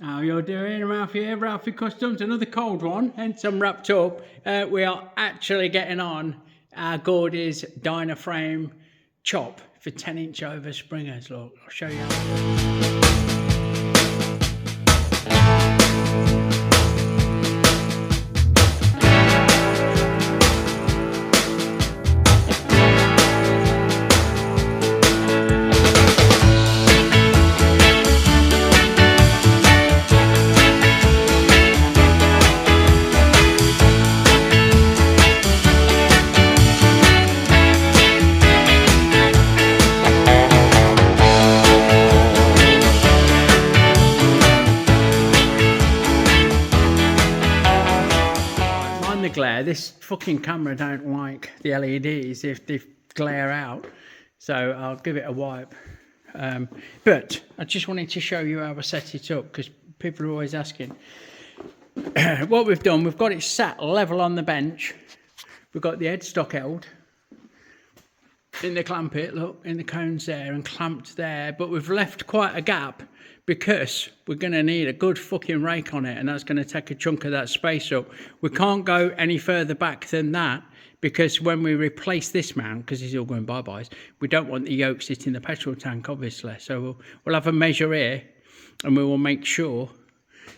How you're doing, Ralfy here, Ralfy Customs, another cold one, hence I'm wrapped up. We are actually getting on our Gordy's Dyna frame chop for 10-inch over springers. Look, I'll show you. Glare. This fucking camera don't like the LEDs if they glare out, so I'll give it a wipe. But I just wanted to show you how I set it up because people are always asking. What we've done, we've got it sat level on the bench. We've got the headstock held in the clamp it, look, in the cones there and clamped there, but we've left quite a gap because we're going to need a good fucking rake on it, and that's going to take a chunk of that space up. We can't go any further back than that because when we replace this mount, because it's all going bye-byes, we don't want the yoke sitting in the petrol tank, obviously. So we'll have a measure here and we will make sure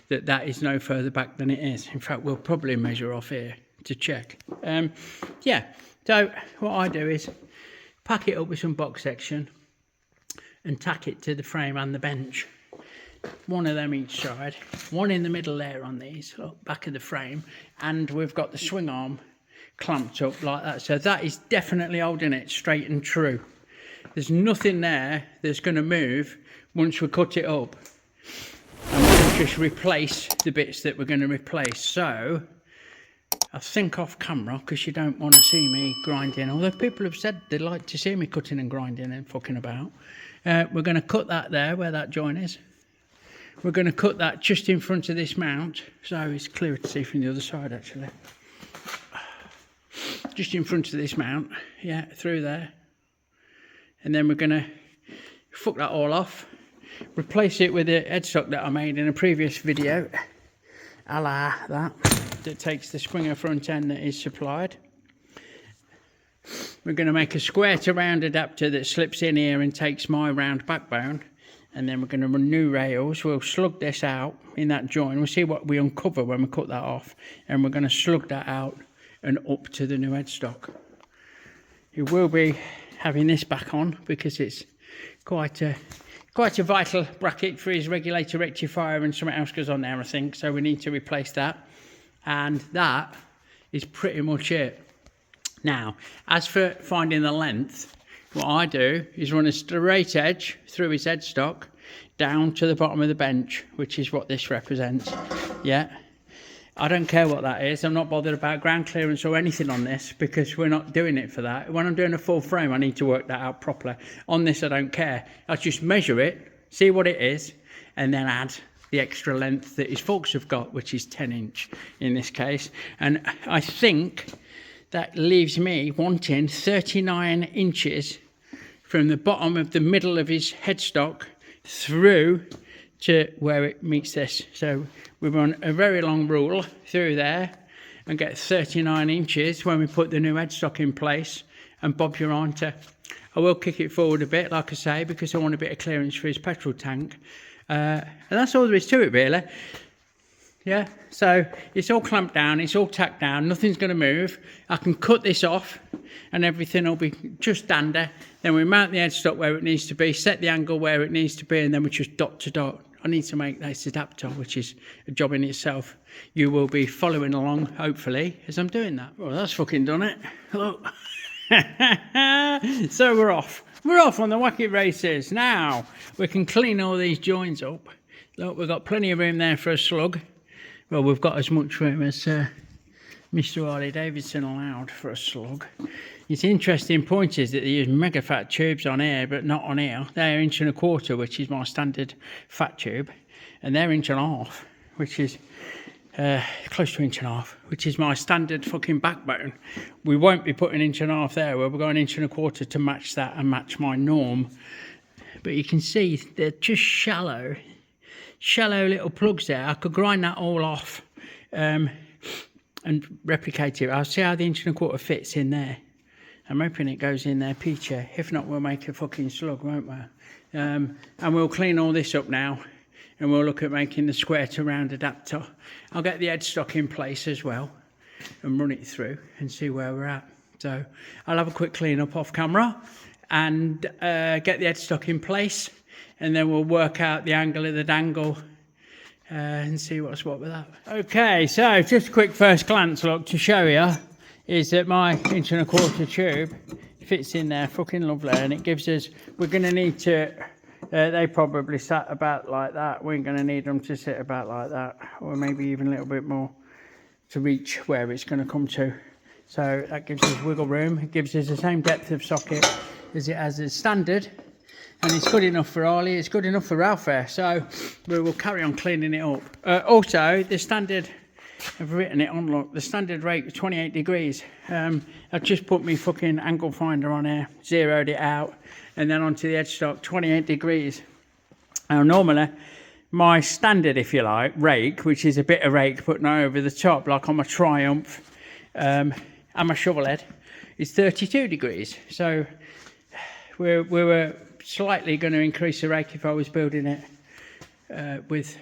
that that is no further back than it is. In fact, we'll probably measure off here to check. Yeah, so what I do is pack it up with some box section and tack it to the frame and the bench. One of them each side, one in the middle there on these, look, back of the frame, and we've got the swing arm clamped up like that. So that is definitely holding it straight and true. There's nothing there that's going to move once we cut it up. And we'll just replace the bits that we're going to replace. So I think off camera, because you don't want to see me grinding, although people have said they'd like to see me cutting and grinding and fucking about. We're going to cut that there where that joint is. We're going to cut that just in front of this mount, so it's clearer to see from the other side actually. Just in front of this mount, yeah, through there. And then we're going to fuck that all off, replace it with the headstock that I made in a previous video, a la that takes the Springer front end that is supplied. We're going to make a square to round adapter that slips in here and takes my round backbone. And then we're going to run new rails. We'll slug this out in that joint. We'll see what we uncover when we cut that off. And we're going to slug that out and up to the new headstock. You will be having this back on because it's quite a vital bracket for his regulator rectifier, and something else goes on there, I think. So we need to replace that. And that is pretty much it. Now, as for finding the length, what I do is run a straight edge through his headstock down to the bottom of the bench, which is what this represents. Yeah, I don't care what that is. I'm not bothered about ground clearance or anything on this because we're not doing it for that. When I'm doing a full frame, I need to work that out properly. On this, I don't care. I just measure it, see what it is, and then add the extra length that his forks have got, which is 10-inch in this case. And I think that leaves me wanting 39 inches from the bottom of the middle of his headstock through to where it meets this. So we run a very long rule through there and get 39 inches when we put the new headstock in place, and bob your onto. I will kick it forward a bit, like I say, because I want a bit of clearance for his petrol tank. And that's all there is to it, really. Yeah, so it's all clamped down, it's all tacked down, nothing's going to move. I can cut this off and everything will be just dandy. Then we mount the headstock where it needs to be, set the angle where it needs to be, and then we just dot to dot. I need to make this adapter, which is a job in itself. You will be following along, hopefully, as I'm doing that. Well, that's fucking done it. Look. So we're off. We're off on the wacky races. Now, we can clean all these joints up. Look, we've got plenty of room there for a slug. Well, we've got as much room as Mr. Harley-Davidson allowed for a slug. It's interesting point is that they use mega fat tubes on here, but not on here. They're 1.25 inches, which is my standard fat tube, and they're 1.5 inches, which is close to 1.5 inches, which is my standard fucking backbone. We won't be putting 1.5 inches there. We're going 1.25 inches to match that and match my norm. But you can see they're just shallow shallow little plugs there. I could grind that all off and replicate it. I'll see how the 1¼ inch fits in there. I'm hoping it goes in there Pt4. If not, we'll make a fucking slug, won't we? And we'll clean all this up now, and we'll look at making the square to round adapter. I'll get the headstock in place as well and run it through and see where we're at. So I'll have a quick clean up off camera and get the headstock in place, and then we'll work out the angle of the dangle and see what's what with that. Okay, so just a quick first glance look to show you is that my 1¼ inch tube fits in there fucking lovely, and it gives us, we're going to need to, they probably sat about like that, we're going to need them to sit about like that, or maybe even a little bit more to reach where it's going to come to. So that gives us wiggle room. It gives us the same depth of socket as it has as standard, and it's good enough for Harley, it's good enough for Ralfy, so we will carry on cleaning it up. Also, the standard, I've written it on, look, the standard rake was 28 degrees. I've just put my fucking angle finder on here, zeroed it out, and then onto the headstock, 28 degrees. Now normally, my standard, if you like, rake, which is a bit of rake put now over the top, like on my Triumph and my shovel head, is 32 degrees. So we were slightly going to increase the rake if I was building it with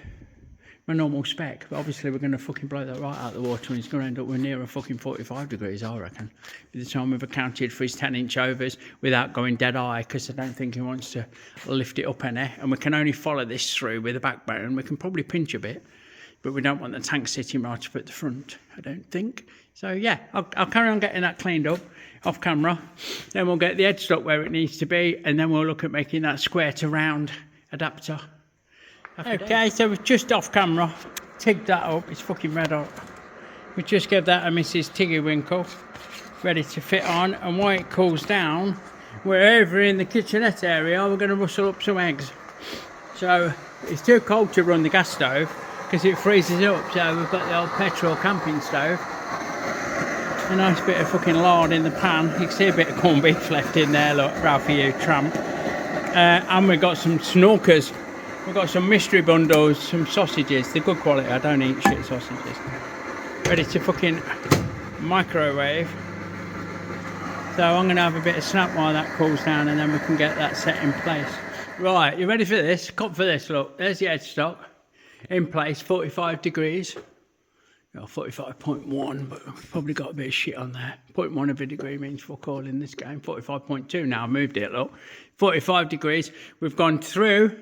my normal spec, but obviously we're going to fucking blow that right out of the water, and it's going to end up with near a fucking 45 degrees, I reckon, by the time we've accounted for his 10-inch overs without going dead eye, because I don't think he wants to lift it up any, and we can only follow this through with a backbone. We can probably pinch a bit, but we don't want the tank sitting right up at the front, I don't think. So yeah, I'll carry on getting that cleaned up off camera, then we'll get the headstock where it needs to be, and then we'll look at making that square to round adapter. Okay, so we've just off camera tigged that up, it's fucking red hot. We just gave that a Mrs. Tiggy Winkle, ready to fit on, and while it cools down, we're over in the kitchenette area, we're going to rustle up some eggs. So it's too cold to run the gas stove because it freezes up, so we've got the old Pt4 camping stove. A nice bit of fucking lard in the pan, you can see a bit of corned beef left in there, look, Ralfy, you tramp. And we've got some snorkers. We've got some mystery bundles, some sausages, they're good quality, I don't eat shit sausages. Ready to fucking microwave. So I'm going to have a bit of snap while that cools down, and then we can get that set in place. Right, you ready for this? Cut for this, look, there's the headstock in place, 45 degrees. Well, 45.1, but we've probably got a bit of shit on there. 0.1 of a degree means fuck all in this game. 45.2 now, I've moved it, look. 45 degrees, we've gone through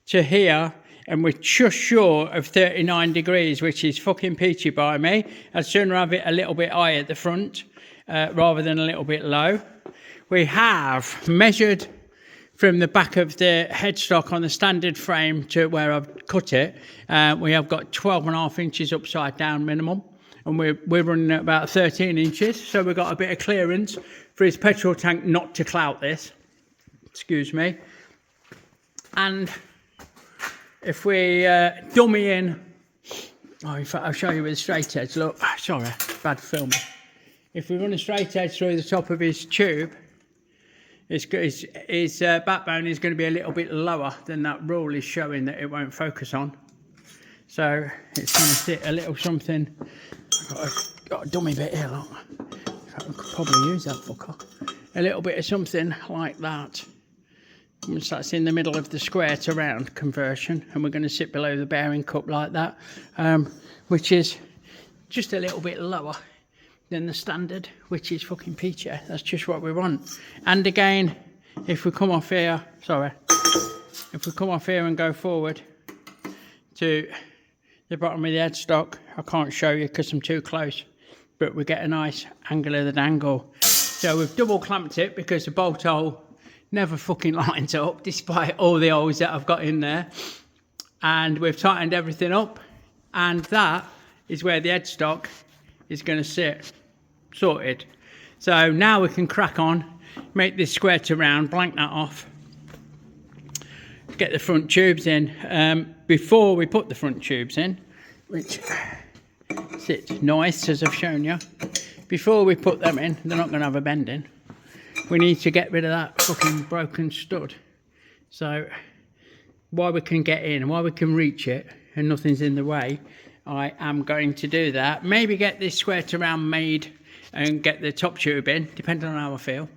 to here, and we're just short of 39 degrees, which is fucking peachy by me. I'd sooner have it a little bit high at the front rather than a little bit low. We have measured from the back of the headstock on the standard frame to where I've cut it. We have got 12.5 inches upside down minimum, and we're running at about 13 inches, so we've got a bit of clearance for his petrol tank not to clout this, excuse me. And if we dummy in, oh, in fact, I'll show you with the straight edge. Look, sorry, bad filming. If we run a straight edge through the top of his tube, his backbone is going to be a little bit lower than that rule is showing that it won't focus on. So it's going to sit a little something. I've got a dummy bit here, look. I could probably use that fucker. A little bit of something like that. Once that's in the middle of the square to round conversion, and we're going to sit below the bearing cup like that, which is just a little bit lower than the standard, which is fucking Pt4. That's just what we want. And again, if we come off here, if we come off here and go forward to the bottom of the headstock, I can't show you because I'm too close, but we get a nice angle of the dangle. So we've double clamped it because the bolt hole never fucking lines up despite all the holes that I've got in there, and we've tightened everything up, and that is where the headstock is going to sit, sorted. So now we can crack on, make this square to round, blank that off, get the front tubes in. Before we put the front tubes in, which sits nice as I've shown you, before we put them in, they're not going to have a bend in. We need to get rid of that fucking broken stud. So while we can get in, while we can reach it and nothing's in the way, I am going to do that. Maybe get this square to round made and get the top tube in, depending on how I feel.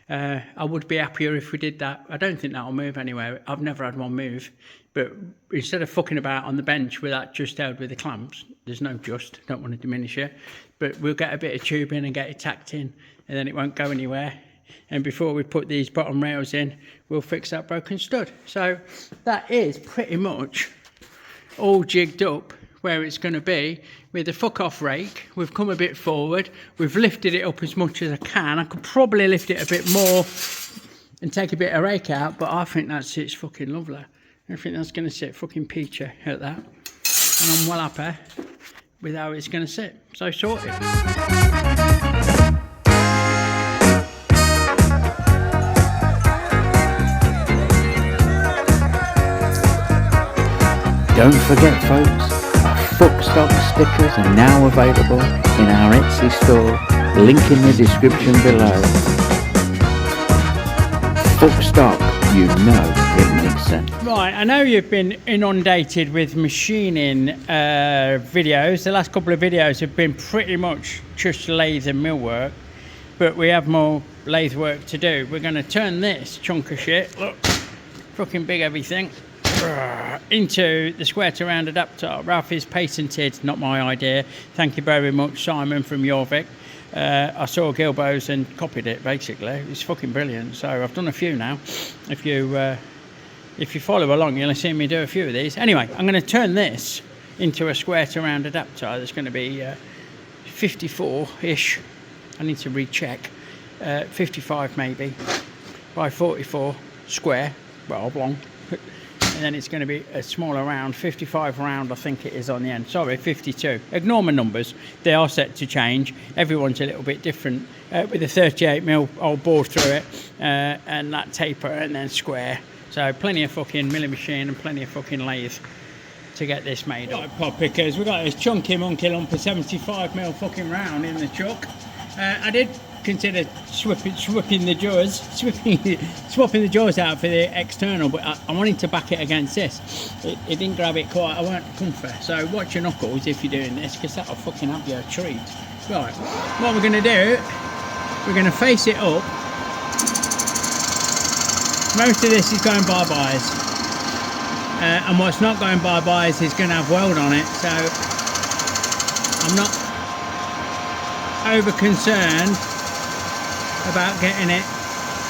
I would be happier if we did that. I don't think that'll move anywhere. I've never had one move. But instead of fucking about on the bench with that just held with the clamps, there's no just, don't want to diminish it, but we'll get a bit of tube in and get it tacked in, and then it won't go anywhere. And before we put these bottom rails in, we'll fix that broken stud. So that is pretty much all jigged up where it's going to be with the fuck off rake. We've come a bit forward, we've lifted it up as much as I can. I could probably lift it a bit more and take a bit of rake out, but I think that sits fucking lovely. I think that's going to sit fucking peachy at that, and I'm well happy with how it's going to sit. So sorted. Don't forget folks, our fuck stock stickers are now available in our Etsy store, link in the description below. Fuck stock, you know it makes sense. Right, I know you've been inundated with machining videos. The last couple of videos have been pretty much just lathe and mill work, but we have more lathe work to do. We're going to turn this chunk of shit, look, fucking big everything, into the square to round adapter. Ralfy's patented, not my idea. Thank you very much, Simon from Jorvik. I saw Gilbo's and copied it, basically. It's fucking brilliant. So I've done a few now. If you follow along, you'll see me do a few of these. Anyway, I'm going to turn this into a square to round adapter. That's going to be 54-ish. I need to recheck. 55 maybe by 44 square, well, oblong. And then it's going to be a smaller round, 55 round I think it is on the end. Sorry, 52. Ignore my numbers, they are set to change. Everyone's a little bit different, with a 38mm I'll bore through it, and that taper and then square. So plenty of fucking milling machine and plenty of fucking lathe to get this made up. Right, pod pickers, we've got this chunky monkey lump of 75mm fucking round in the chuck. I did consider swapping the jaws, swapping the jaws out for the external, but I wanted to back it against this. It didn't grab it quite, I weren't comfy. So watch your knuckles if you're doing this, because that'll fucking have you a treat. Right, what we're going to do, we're going to face it up. Most of this is going bye-byes, and what's not going bye-byes is going to have weld on it, so I'm not over concerned about getting it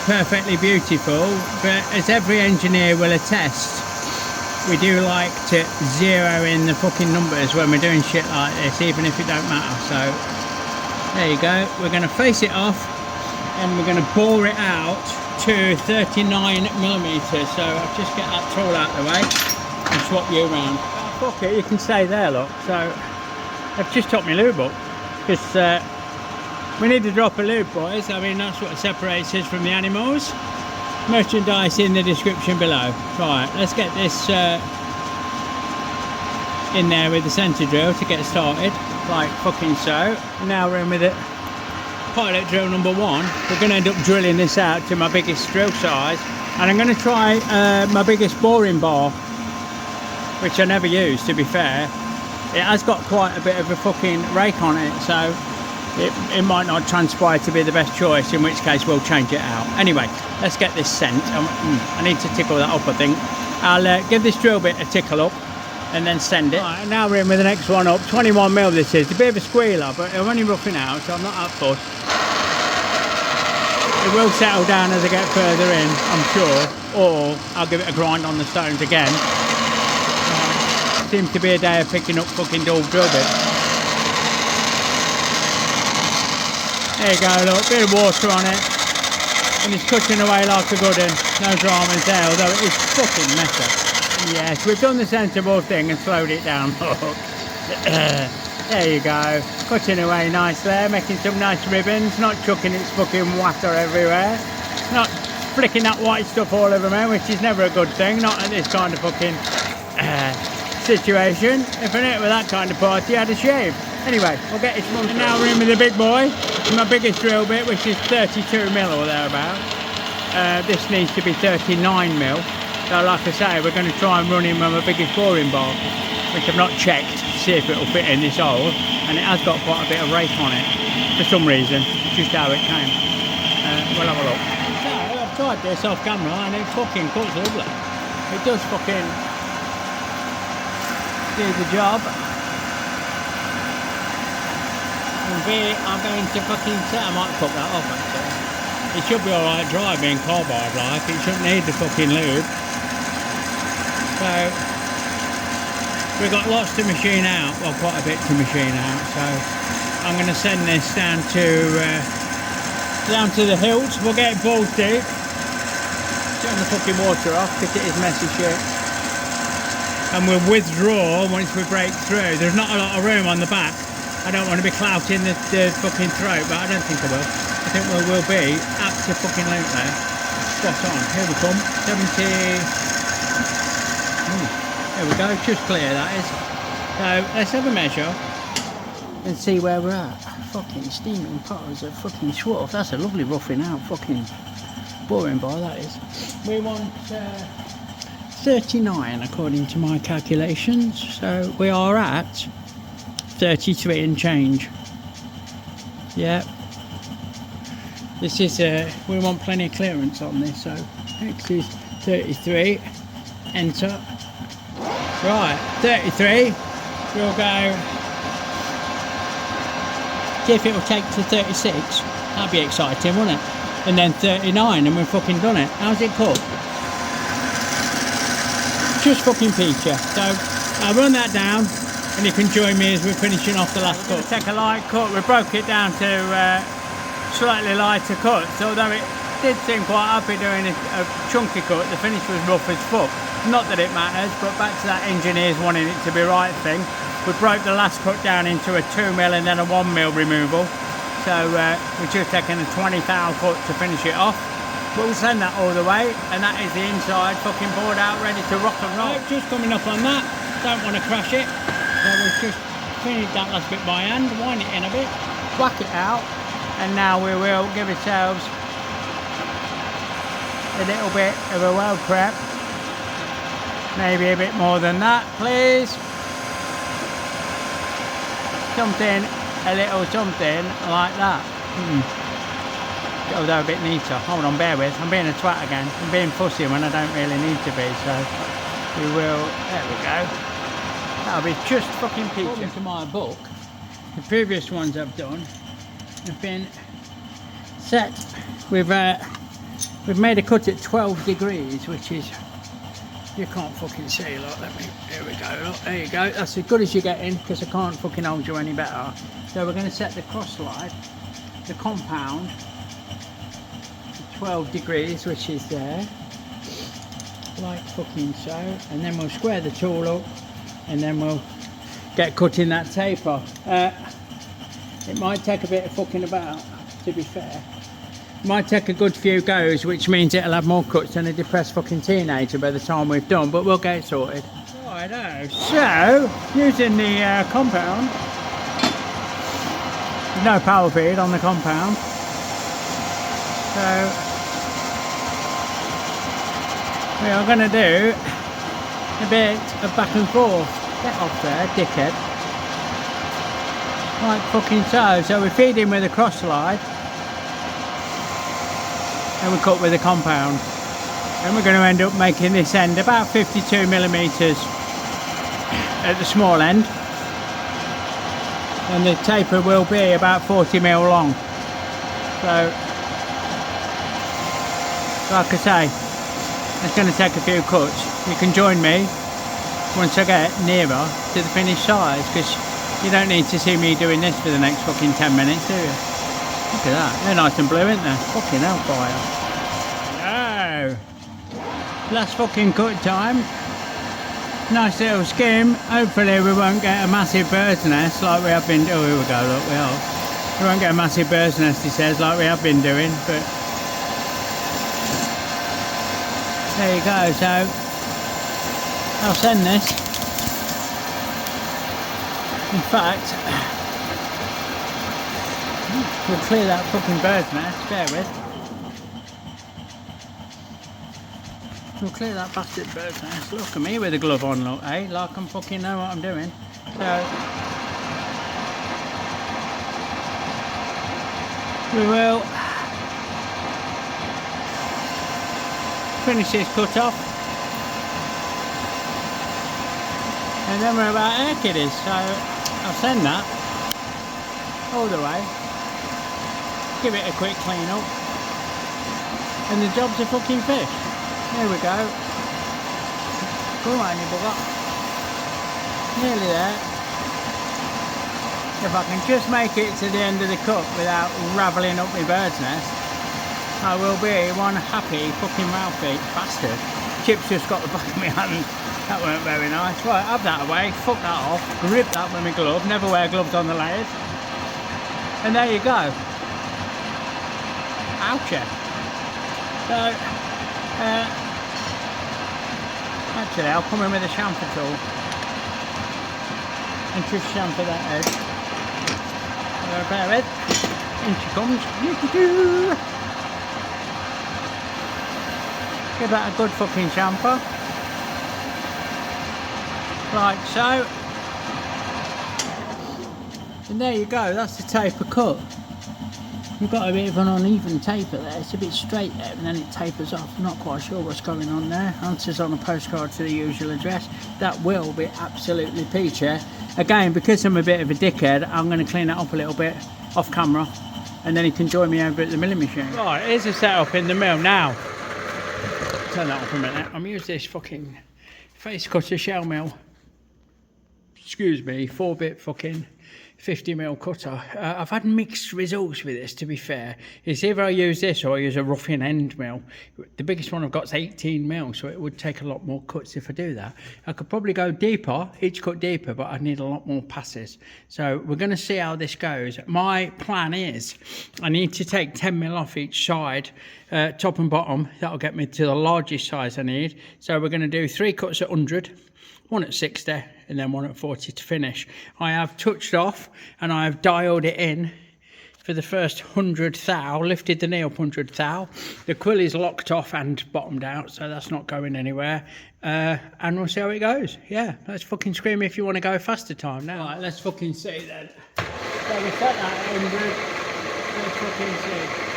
perfectly beautiful, but as every engineer will attest, we do like to zero in the fucking numbers when we're doing shit like this, even if it don't matter. So there you go, we're going to face it off and we're going to bore it out to 39mm. So I'll just get that tool out of the way and swap you around. Oh, fuck it, you can stay there, look. So I've just topped my lube up because we need to drop a lube, boys. I mean, that's what separates us from the animals. Merchandise in the description below. Right, let's get this in there with the centre drill to get started, like fucking so. Now we're in with it. Pilot drill number 1. We're going to end up drilling this out to my biggest drill size, and I'm going to try my biggest boring bar, which I never use, to be fair. It has got quite a bit of a fucking rake on it, so it might not transpire to be the best choice, in which case we'll change it out. Anyway, let's get this sent. I need to tickle that up, I think. I'll give this drill bit a tickle up and then send it. Right, now we're in with the next one up. 21mm this is. It's a bit of a squealer, but I'm only roughing out, so I'm not that fussed. It will settle down as I get further in, I'm sure, or I'll give it a grind on the stones again. Seems to be a day of picking up fucking dull drill bits. There you go, look, bit of water on it, and it's cutting away like a good one. No dramas there, although it is fucking messy. Yes, we've done the sensible thing and slowed it down, look. There you go, cutting away nice there, making some nice ribbons, not chucking its fucking water everywhere, not flicking that white stuff all over me, which is never a good thing, not at this kind of fucking situation. If I knew it with that kind of party, I'd have shaved. Anyway, we'll get this one. And now we're in with the big boy, my biggest drill bit, which is 32mm or thereabout. This needs to be 39mm. So like I say, we're going to try and run him on the biggest boring bar, which I've not checked to see if it'll fit in this hole, and it has got quite a bit of rake on it for some reason, just how it came. We'll have a look. So I've tried this off camera and it fucking cuts lovely. It does fucking do the job. And I'm going to fucking say I might cut that off actually. It should be alright dry being carbide like, it shouldn't need the fucking lube. So we've got lots to machine out, well quite a bit to machine out, so I'm going to send this down to the hills. We'll get it balls deep, turn the fucking water off because it is messy shit, and we'll withdraw once we break through. There's not a lot of room on the back. I don't want to be clouting the fucking throat, but I don't think I will. I think we will be up to fucking loop there. Spot on. Here we come. 70. There we go. Just clear that is. So let's have a measure and see where we're at. Fucking steaming potters are fucking swat. That's a lovely roughing out. Fucking boring bar that is. We want 39 according to my calculations. So we are at 33 and change. Yeah. This is we want plenty of clearance on this, so X is 33, enter. Right, 33, we'll go, see if it will take to 36, that'd be exciting, wouldn't it? And then 39 and we've fucking done it. How's it cut? Just fucking peachy. So I'll run that down and you can join me as we're finishing off the last cut. Take a light cut, we broke it down to slightly lighter cuts, although it did seem quite happy doing a chunky cut. The finish was rough as fuck. Not that it matters, but back to that engineers wanting it to be right thing. We broke the last cut down into a 2mm and then a 1mm removal. So we're just taking a 20 thou cut to finish it off. We'll send that all the way, and that is the inside fucking board out, ready to rock and roll. Right, just coming up on that. Don't want to crash it. So we've just finished that last bit by hand, wind it in a bit, whack it out. And now we will give ourselves a little bit of a weld prep, maybe a bit more than that, please. Something, a little something like that. Although a bit neater. Hold on, bear with. I'm being a twat again. I'm being fussy when I don't really need to be. So we will. There we go. That'll be just fucking peachy. According to my book, the previous ones I've done have been set. We've made a cut at 12 degrees, which is, you can't fucking see. Look, here we go. Look, there you go. That's as good as you're getting because I can't fucking hold you any better. So we're going to set the cross slide, the compound, to 12 degrees, which is there, like fucking so, and then we'll square the tool up, and then we'll get cutting that taper. It might take a bit of fucking about, to be fair. It might take a good few goes, which means it'll have more cuts than a depressed fucking teenager by the time we've done, but we'll get it sorted. Righto. So, using the compound, there's no power feed on the compound. So, we are going to do a bit of back and forth. Get off there, dickhead. Like fucking so. So we feed in with a cross slide and we cut with a compound, and we're going to end up making this end about 52mm at the small end, and the taper will be about 40mm long. So like I say, it's going to take a few cuts. You can join me once I get nearer to the finished size, because you don't need to see me doing this for the next fucking 10 minutes, do you? Look at that. They're nice and blue, aren't they? Fucking hellfire. No. Last fucking cut time. Nice little skim. Hopefully we won't get a massive bird's nest like we have been doing. Oh, here we go, look, we are. We won't get a massive bird's nest, he says, like we have been doing, but there you go. So I'll send this. In fact, we'll clear that fucking bird's nest, bear with. and clear that bastard bird's nest. Look at me with a glove on, look, eh? Like I'm fucking know what I'm doing. So we will finish this cut off, and then we're about air kiddies. So I'll send that all the way, give it a quick clean up, and the job's a fucking fish. There we go. Come on, you bugger. Nearly there. If I can just make it to the end of the cut without ravelling up my bird's nest, I will be one happy fucking Ralfy bastard. Chip's just got the back of my hand. That weren't very nice. Right, have that away, fuck that off, grip that with my glove, never wear gloves on the lathe. And there you go. Ouchie. So, actually I'll come in with a chamfer tool and just chamfer that edge. Bear with. In she comes. Give that a good fucking chamfer. Like so. And there you go, that's the taper cut. We've got a bit of an uneven taper there, it's a bit straight there and then it tapers off. I'm not quite sure what's going on there. Answers on a postcard to the usual address. That will be absolutely peachy. Again, because I'm a bit of a dickhead, I'm going to clean it up a little bit off camera and then you can join me over at the milling machine. Right, here's the setup in the mill now. Turn that off a minute. I'm using this fucking face cutter shell mill. Excuse me, 4-bit fucking 50mm cutter. I've had mixed results with this, to be fair. It's either I use this or I use a roughing end mill. The biggest one I've got is 18mm, so it would take a lot more cuts if I do that. I could probably go deeper, each cut deeper, but I'd need a lot more passes. So we're going to see how this goes. My plan is I need to take 10mm off each side, top and bottom. That'll get me to the largest size I need. So we're going to do 3 cuts at 100. One at 60 and then one at 40 to finish. I have touched off and I have dialed it in for the first 100 thou, lifted the knee up 100 thou. The quill is locked off and bottomed out, so that's not going anywhere. And we'll see how it goes. Yeah, let's fucking scream if you want to go faster time now. Right, let's fucking see then. So we set that at 100. Let's fucking see.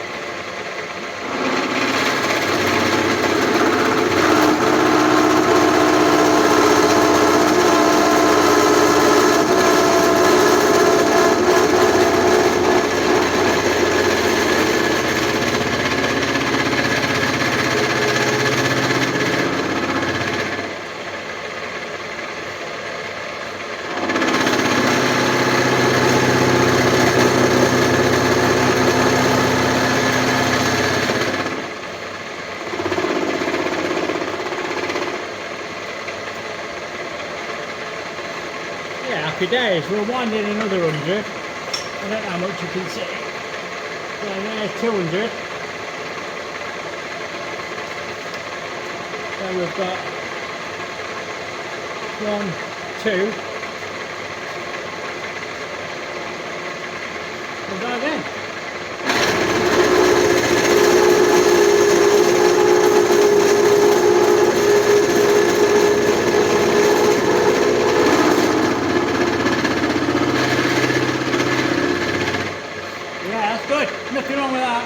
Happy days, we're winding another 100. I don't know how much you can see. So there's 200. So we've got 1, 2. We'll go again. Nothing wrong with that.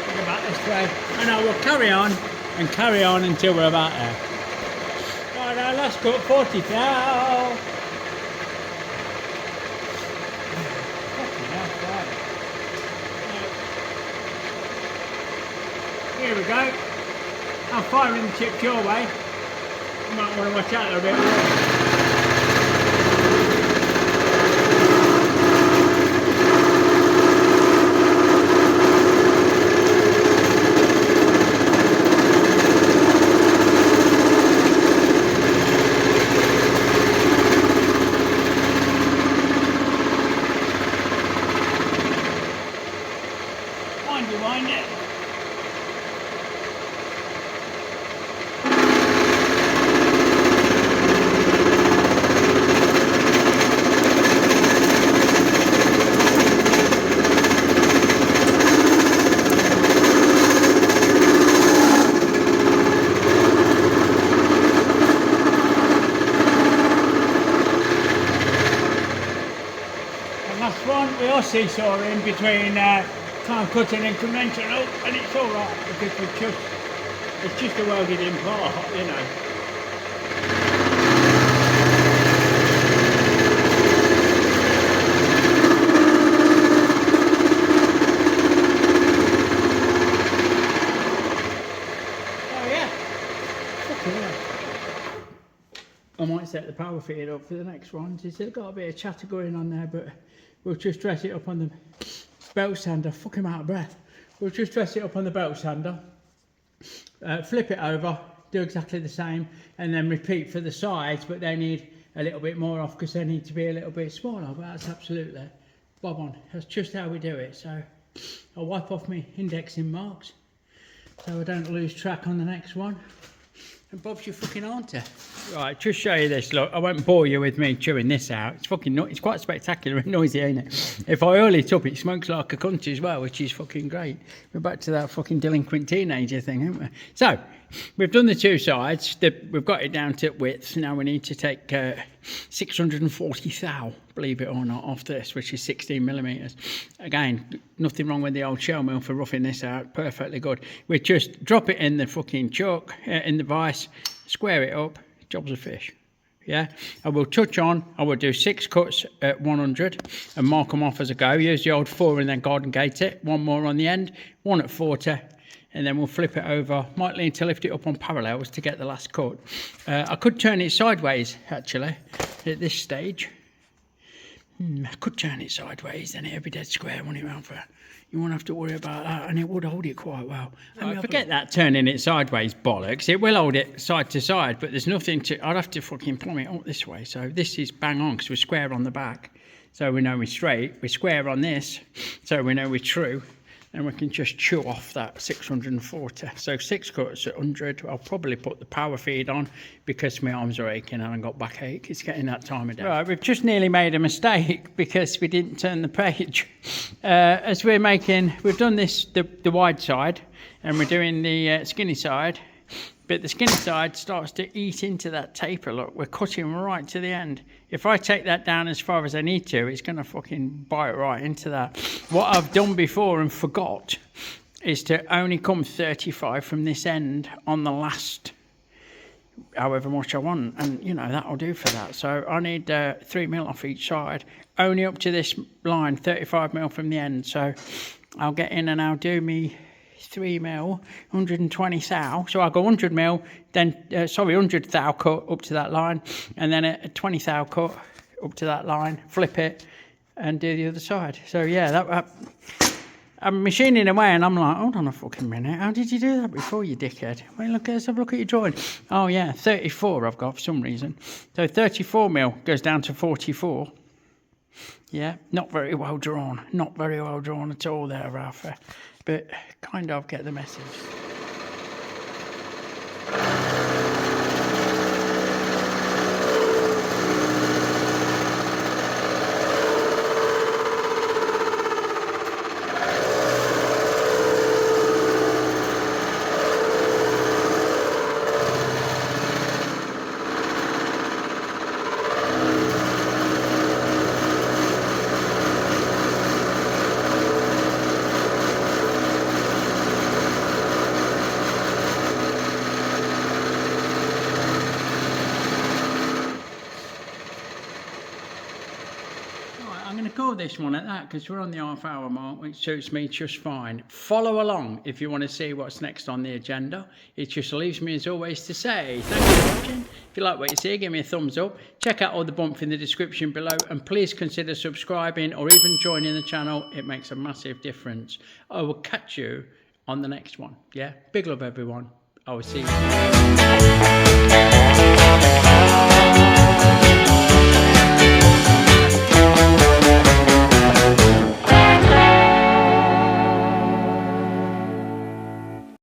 Think about this way. And I will carry on and carry on until we're about there. Right, now let's go 40 thou. Here we go. I'm firing the chips your way. You might want to watch out a little bit more. Windy, seesaw in between time cutting and conventional, and it's all right because it's just a welded in part, you know. Oh yeah, fucking hell. I might set the power feed up for the next one. There's got a bit of chatter going on there, but we'll just dress it up on the belt sander. Fuck, I'm out of breath. We'll just dress it up on the belt sander, flip it over, do exactly the same, and then repeat for the sides, but they need a little bit more off because they need to be a little bit smaller. But that's absolutely bob on. That's just how we do it. So I'll wipe off my indexing marks so I don't lose track on the next one. And Bob's your fucking auntie. Right, just show you this, look. I won't bore you with me chewing this out. It's fucking it's quite spectacular and noisy, ain't it? If I oil it up, it smokes like a cunt as well, which is fucking great. We're back to that fucking delinquent teenager thing, aren't we? So, we've done the two sides. We've got it down to width. Now we need to take 640 thou, believe it or not, off this, which is 16 millimeters. Again, nothing wrong with the old shell mill for roughing this out. Perfectly good. We just drop it in the fucking chuck, in the vise, square it up, job's a fish. Yeah, I will touch on, I will do 6 cuts at 100 and mark them off as I go. Use the old 4 and then garden gate it. 1 more on the end, 1 at 40, and then we'll flip it over. Might need to lift it up on parallels to get the last cut. I could turn it sideways actually at this stage. I could turn it sideways, then it'd be dead square, wouldn't it, Ralphy? You won't have to worry about that, and it would hold it quite well. I forget that turning it sideways bollocks. It will hold it side to side, but there's nothing to... I'd have to fucking plumb it up this way. So this is bang on, because we're square on the back. So we know we're straight. We're square on this, so we know we're true. And we can just chew off that 640. So 6 cuts at 100. I'll probably put the power feed on because my arms are aching and I've got backache. It's getting that time of day. Right, we've just nearly made a mistake because we didn't turn the page. As we're making, we've done this, the wide side, and we're doing the skinny side. But the skinny side starts to eat into that taper. Look, we're cutting right to the end. If I take that down as far as I need to, it's going to fucking bite right into that. What I've done before and forgot is to only come 35 from this end on the last however much I want. And, you know, that'll do for that. So I need 3 mil off each side, only up to this line, 35 mil from the end. So I'll get in and I'll do me 3 mil, 120 thou. So I'll go 100 mil, then 100 thou cut up to that line, and then a 20 thou cut up to that line, flip it, and do the other side. So yeah, I'm machining away, and I'm like, hold on a fucking minute, how did you do that before, you dickhead? Well, let's have a look at your drawing. Oh yeah, 34 I've got for some reason. So 34 mil goes down to 44. Yeah, not very well drawn. Not very well drawn at all there, Ralphy. But kind of get the message. This one at that because we're on the half-hour mark, which suits me just fine. Follow along if you want to see what's next on the agenda. It just leaves me as always to say thank you for watching. If you like what you see, give me a thumbs up. Check out all the bumps in the description below, and please consider subscribing or even joining the channel. It makes a massive difference. I will catch you on the next one. Yeah, big love everyone. I will see you.